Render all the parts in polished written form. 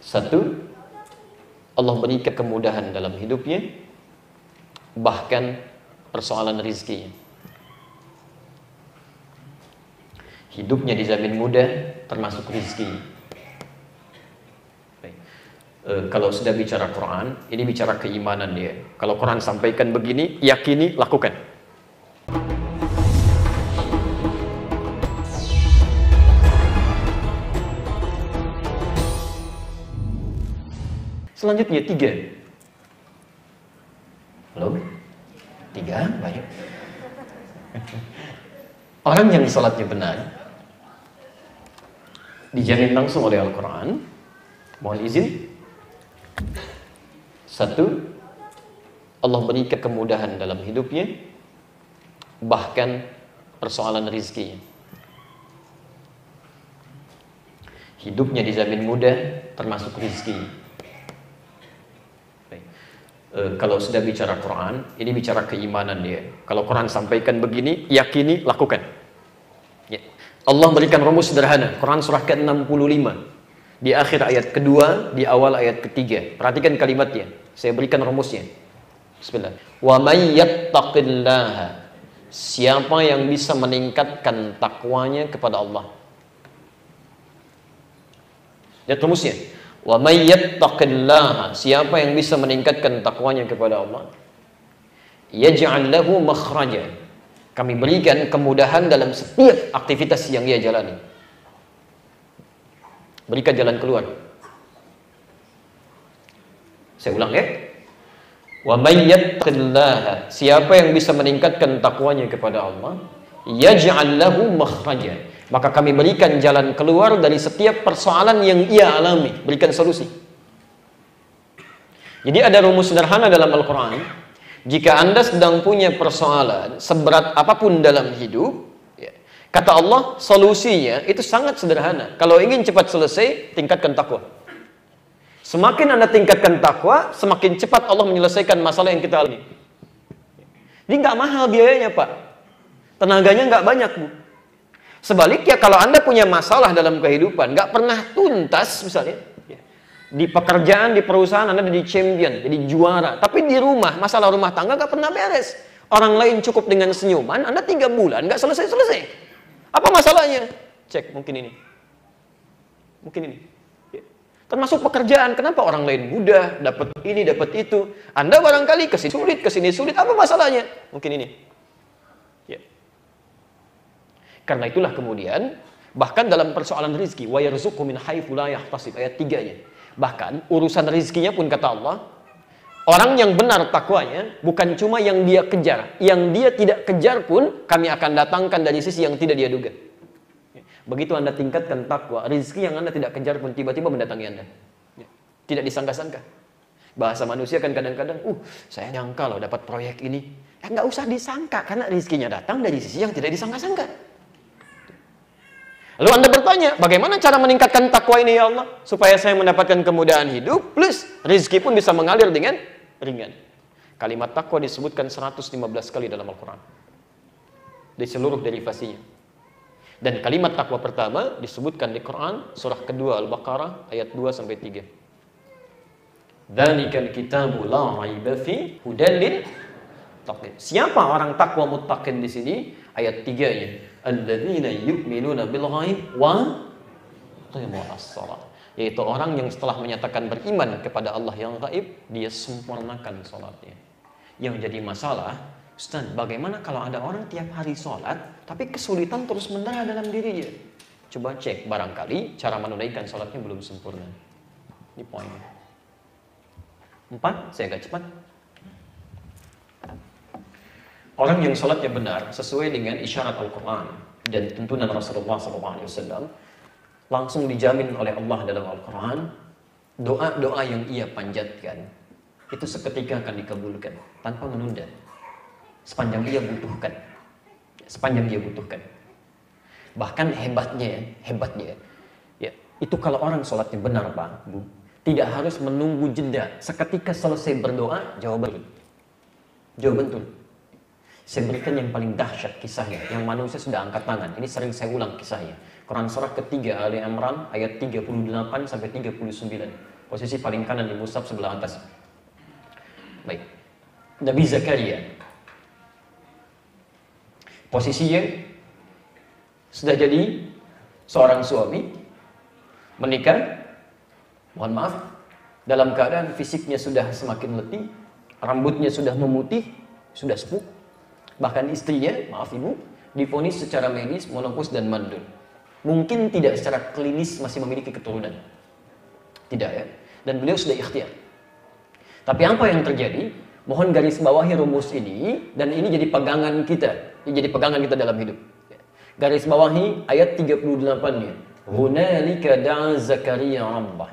Satu, Allah berikan kemudahan dalam hidupnya, bahkan persoalan rizkinya. Hidupnya dijamin mudah, termasuk rizki. Kalau sudah bicara Quran, ini bicara keimanan dia. Kalau Quran sampaikan begini, yakini, lakukan. Selanjutnya 3. Belum? 3, baik. Orang yang salatnya benar dijamin langsung oleh Al-Quran. Mohon izin. 1, Allah berikan kemudahan dalam hidupnya, bahkan persoalan rizkinya. Hidupnya dijamin mudah, termasuk rizki. Kalau sudah bicara Quran, ini bicara keimanan dia. Kalau Quran sampaikan begini, yakini, lakukan. Ya. Allah berikan rumus sederhana. Quran surah ke-65. Di akhir ayat kedua, di awal ayat ketiga. Perhatikan kalimatnya. Saya berikan rumusnya. Bismillah. Wa may yattaqillaha. Siapa yang bisa meningkatkan takwanya kepada Allah. Lihat rumusnya. Wa may yattaqillaha, siapa yang bisa meningkatkan takwanya kepada Allah, yaj'al lahu makhraja, kami berikan kemudahan dalam setiap aktivitas yang ia jalani. Berikan jalan keluar. Saya ulang ya. Wa may yattaqillaha, siapa yang bisa meningkatkan takwanya kepada Allah, yaj'al lahu makhraja, maka kami berikan jalan keluar dari setiap persoalan yang ia alami. Berikan solusi. Jadi ada rumus sederhana dalam Al-Quran. Jika Anda sedang punya persoalan seberat apapun dalam hidup, ya, kata Allah, solusinya itu sangat sederhana. Kalau ingin cepat selesai, tingkatkan takwa. Semakin Anda tingkatkan takwa, semakin cepat Allah menyelesaikan masalah yang kita alami. Ini nggak mahal biayanya, Pak. Tenaganya nggak banyak, Bu. Sebaliknya kalau Anda punya masalah dalam kehidupan, nggak pernah tuntas misalnya, di pekerjaan, di perusahaan Anda jadi champion, jadi juara, tapi di rumah, masalah rumah tangga nggak pernah beres. Orang lain cukup dengan senyuman, Anda 3 bulan nggak selesai-selesai. Apa masalahnya? Cek, mungkin ini. Mungkin ini. Termasuk pekerjaan, kenapa orang lain mudah, dapat ini, dapat itu. Anda barangkali kesini sulit, apa masalahnya? Mungkin ini. Karena itulah kemudian, bahkan dalam persoalan rizki, wa yarzuqhu min haitsu la yahtasib, ayat 3-nya. Bahkan urusan rizkinya pun kata Allah, orang yang benar takwanya bukan cuma yang dia kejar, yang dia tidak kejar pun kami akan datangkan dari sisi yang tidak dia duga. Begitu Anda tingkatkan takwa, rizki yang Anda tidak kejar pun tiba-tiba mendatangi Anda. Tidak disangka-sangka. Bahasa manusia kan kadang-kadang, saya nyangka loh dapat proyek ini. Ya nggak usah disangka, karena rizkinya datang dari sisi yang tidak disangka-sangka. Lalu Anda bertanya, bagaimana cara meningkatkan takwa ini ya Allah? Supaya saya mendapatkan kemudahan hidup, plus rezeki pun bisa mengalir dengan ringan. Kalimat takwa disebutkan 115 kali dalam Al-Quran. Di seluruh derivasinya. Dan kalimat takwa pertama disebutkan di Quran, surah kedua Al-Baqarah, ayat 2-3. Dzalikal kitabu la raiba fi hudan lil muttaqin. Siapa orang takwa muttaqin di sini? Ayat 3-nya. Alladzina yu'minuna bil ghaib wa yuqimunas shalah. Yaitu orang yang setelah menyatakan beriman kepada Allah yang gaib, dia sempurnakan salatnya. Yang jadi masalah, Ustaz, bagaimana kalau ada orang tiap hari salat tapi kesulitan terus mendarah dalam dirinya? Coba cek, barangkali cara menunaikan salatnya belum sempurna. Ini poinnya. 4, saya agak cepat. Orang yang salatnya benar sesuai dengan isyarat Al-Quran dan tuntunan Rasulullah SAW langsung dijamin oleh Allah dalam Al-Quran, doa-doa yang ia panjatkan itu seketika akan dikabulkan tanpa menunda sepanjang ia butuhkan. Bahkan hebatnya ya, itu kalau orang salatnya benar, Pak, Bu, tidak harus menunggu jeda, seketika selesai berdoa jawaban betul. Saya berikan yang paling dahsyat kisahnya, yang manusia sudah angkat tangan. Ini sering saya ulang kisahnya. Quran surah ketiga Ali Imran ayat 38 sampai 39. Posisi paling kanan di mushaf sebelah atas. Baik. Nabi Zakaria. Posisinya sudah jadi seorang suami, menikah, mohon maaf, dalam keadaan fisiknya sudah semakin letih, rambutnya sudah memutih, sudah sepuh. Bahkan istrinya, maaf ibu, divonis secara medis menopause dan mandul. Mungkin tidak secara klinis masih memiliki keturunan. Tidak ya. Dan beliau sudah ikhtiar. Tapi apa yang terjadi? Mohon garis bawahi rumus ini, dan ini jadi pegangan kita. Ini jadi pegangan kita dalam hidup. Garis bawahi ayat 38-nya. Hunalika da'a Zakaria rabbah.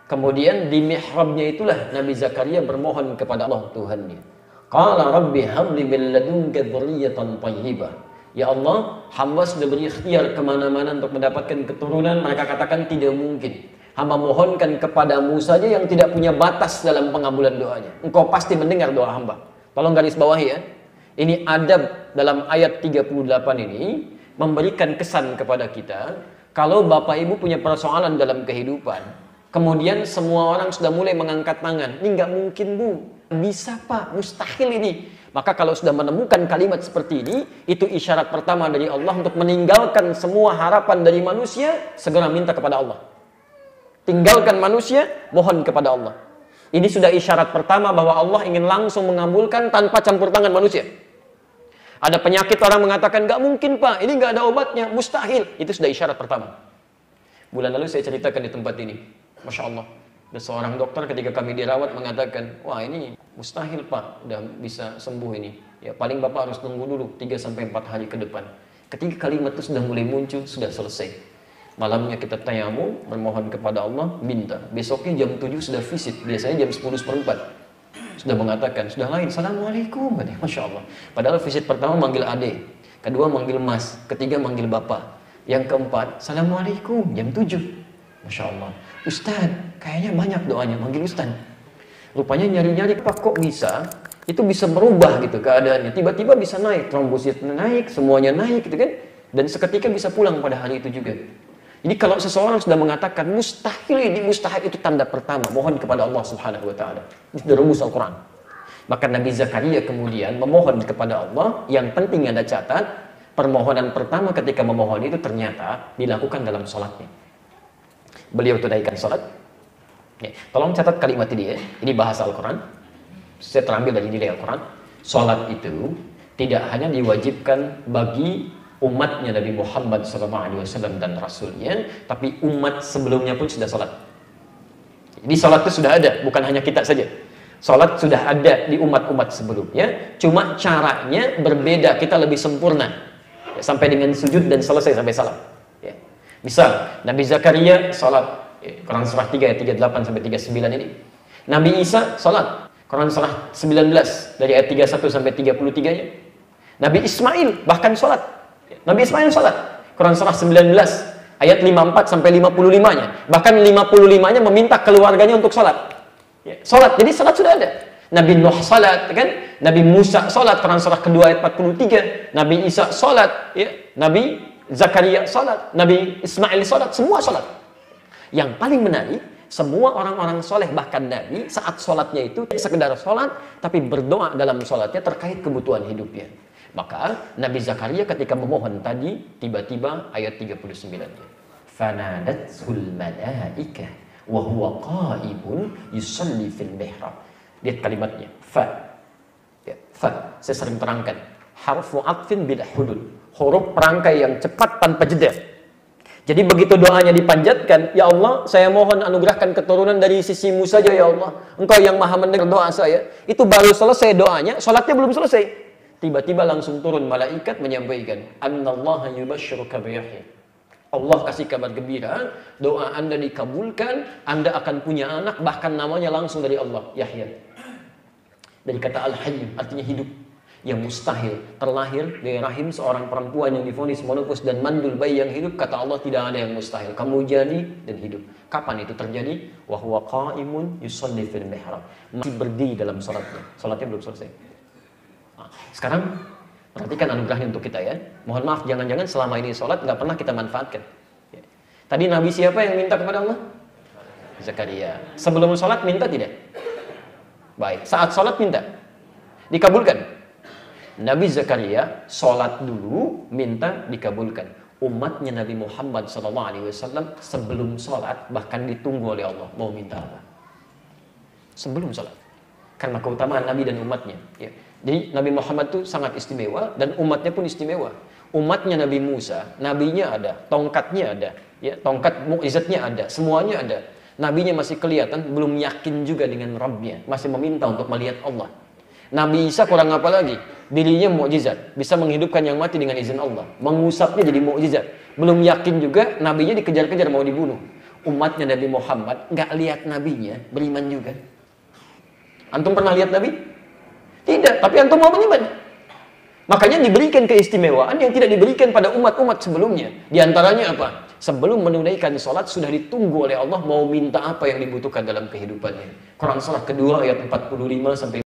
Kemudian di mihrabnya itulah Nabi Zakaria bermohon kepada Allah Tuhannya. Qala rabbi habli min ladunka dzurriyyatan thayyibah. Ya Allah, hamba sudah berikhtiar kemana-mana untuk mendapatkan keturunan. Mereka katakan tidak mungkin. Hamba mohonkan kepadamu saja yang tidak punya batas dalam pengabulan doanya. Engkau pasti mendengar doa hamba. Tolong garis bawahi ya. Ini adab dalam ayat 38 ini memberikan kesan kepada kita. Kalau bapak ibu punya persoalan dalam kehidupan, kemudian semua orang sudah mulai mengangkat tangan. Ini nggak mungkin bu. Bisa pak, mustahil ini. Maka kalau sudah menemukan kalimat seperti ini, itu isyarat pertama dari Allah untuk meninggalkan semua harapan dari manusia, segera minta kepada Allah. Tinggalkan manusia, mohon kepada Allah. Ini sudah isyarat pertama bahwa Allah ingin langsung mengabulkan tanpa campur tangan manusia. Ada penyakit orang mengatakan, gak mungkin pak, ini gak ada obatnya, mustahil. Itu sudah isyarat pertama. Bulan lalu saya ceritakan di tempat ini. Masya Allah. Ada seorang dokter ketika kami dirawat mengatakan, wah ini mustahil pak, udah bisa sembuh ini. Ya paling bapak harus tunggu dulu 3-4 hari ke depan. Ketika kalimat itu sudah mulai muncul, sudah selesai. Malamnya kita tayammum, bermohon kepada Allah, minta. Besoknya jam 7 sudah visit, biasanya jam 10:04. Sudah mengatakan, sudah lain, assalamualaikum. Masya Allah. Padahal visit pertama manggil ade, kedua manggil mas, ketiga manggil bapak. Yang keempat, assalamualaikum, jam 7. Masya Allah. Ustaz, kayaknya banyak doanya, manggil Ustaz. Rupanya nyari-nyari, Pak kok bisa? Itu bisa merubah gitu keadaannya. Tiba-tiba bisa naik, trombosit naik, semuanya naik gitu kan. Dan seketika bisa pulang pada hari itu juga. Jadi kalau seseorang sudah mengatakan mustahil ini, mustahil itu tanda pertama. Mohon kepada Allah Subhanahu Wa Taala. Ini sudah rumus Al-Quran. Maka Nabi Zakaria kemudian memohon kepada Allah. Yang penting ada catat, permohonan pertama ketika memohon itu ternyata dilakukan dalam sholatnya. Beliau tunaikan sholat. Ya, tolong catat kalimat ini ya. Ini bahasa Al-Quran. Saya terambil dari nilai Al-Quran. Sholat itu tidak hanya diwajibkan bagi umatnya Nabi Muhammad SAW dan Rasulnya, tapi umat sebelumnya pun sudah sholat. Jadi sholat itu sudah ada, bukan hanya kita saja. Sholat sudah ada di umat-umat sebelumnya. Cuma caranya berbeda, kita lebih sempurna. Ya, sampai dengan sujud dan selesai sampai salam. Ya. Misal, Nabi Zakaria sholat, Quran surah 3 ayat 38 sampai 39 ini. Nabi Isa sholat, Quran surah 19 dari ayat 31 sampai 33-nya. Nabi Ismail bahkan sholat. Nabi Ismail sholat, Quran surah 19 ayat 54 sampai 55-nya. Bahkan 55-nya meminta keluarganya untuk sholat. Ya, sholat, jadi sholat sudah ada. Nabi Nuh sholat, kan? Nabi Musa sholat, Quran surah kedua ayat 43. Nabi Isa sholat, ya. Nabi Zakaria sholat, Nabi Ismail sholat, semua sholat. Yang paling menarik, semua orang-orang soleh bahkan Nabi saat sholatnya itu sekedar sholat, tapi berdoa dalam sholatnya terkait kebutuhan hidupnya. Maka Nabi Zakaria ketika memohon tadi, tiba-tiba ayat 39-nya. Fanadathul malaikah wa huwa qa'imun yusalli fil mihrab. Lihat kalimatnya, fa. Ya, fa. Saya sering terangkan. Harfu atfin bila hudud. Huruf perangkai yang cepat tanpa jeda. Jadi begitu doanya dipanjatkan, ya Allah, saya mohon anugerahkan keturunan dari sisimu saja ya Allah. Engkau yang maha mendengar doa saya. Itu baru selesai doanya, sholatnya belum selesai. Tiba-tiba langsung turun malaikat menyampaikan, Annallaha yubashshiruka biyahya. Allah kasih kabar gembira, doa Anda dikabulkan, Anda akan punya anak, bahkan namanya langsung dari Allah, Yahya. Dari kata Al-Hayy, artinya hidup. Yang mustahil terlahir dari rahim seorang perempuan yang divonis menopause dan mandul bayi yang hidup, kata Allah tidak ada yang mustahil. Kamu jadi dan hidup. Kapan itu terjadi? Wa huwa qa'imun yusalli fil mihrab. Masih berdiri dalam salatnya. Salatnya belum selesai. Nah, sekarang perhatikan anugerahnya untuk kita ya. Mohon maaf, jangan-jangan selama ini salat nggak pernah kita manfaatkan. Tadi Nabi siapa yang minta kepada Allah? Zakaria. Sebelum sholat minta tidak? Baik. Saat sholat minta? Dikabulkan? Nabi Zakaria sholat dulu, minta dikabulkan. Umatnya Nabi Muhammad SAW sebelum sholat bahkan ditunggu oleh Allah mau minta apa? Sebelum sholat. Karena keutamaan Nabi dan umatnya. Ya. Jadi Nabi Muhammad itu sangat istimewa dan umatnya pun istimewa. Umatnya Nabi Musa, nabinya ada, tongkatnya ada, ya, tongkat mukjizatnya ada, semuanya ada. Nabinya masih kelihatan, belum yakin juga dengan Rabbnya, masih meminta untuk melihat Allah. Nabi Isa kurang apa lagi? Dirinya mukjizat, bisa menghidupkan yang mati dengan izin Allah, mengusapnya jadi mukjizat. Belum yakin juga, nabinya dikejar-kejar mau dibunuh. Umatnya Nabi Muhammad nggak lihat nabinya, beriman juga. Antum pernah lihat Nabi? Tidak, tapi antum mau beriman. Makanya diberikan keistimewaan yang tidak diberikan pada umat-umat sebelumnya. Di antaranya apa? Sebelum menunaikan sholat sudah ditunggu oleh Allah mau minta apa yang dibutuhkan dalam kehidupannya. Quran surah kedua ayat 45 sampai